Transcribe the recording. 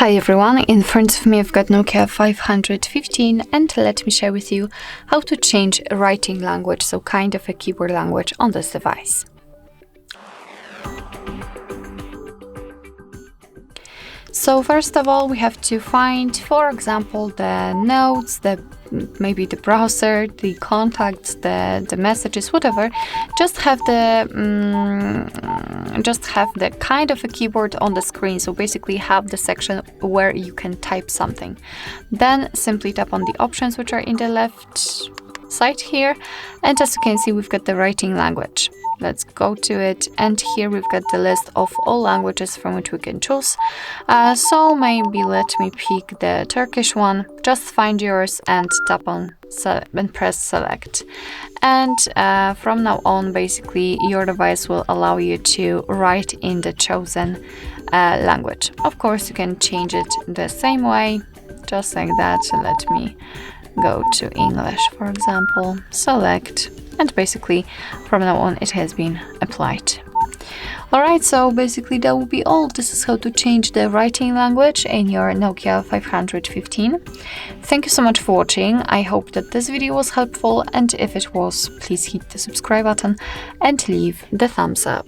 Hi everyone, in front of me I've got Nokia 515 and let me share with you how to change a writing language, so kind of a keyboard language on this device. So first of all, we have to find, for example, the notes, maybe the browser, the contacts, the messages, whatever. Just have the kind of a keyboard on the screen. So basically have the section where you can type something. Then simply tap on the options which are in the left side here, and as you can see, we've got the writing language. Let's go to it, and here we've got the list of all languages from which we can choose. So maybe let me pick the Turkish one. Just find yours and tap on and press select. And from now on, basically, your device will allow you to write in the chosen language. Of course, you can change it the same way, just like that. So let me go to English, for example, select, and basically from now on it has been applied. Alright, so basically that will be all. This is how to change the writing language in your Nokia 515. Thank you so much for watching. I hope that this video was helpful, and if it was, please hit the subscribe button and leave the thumbs up.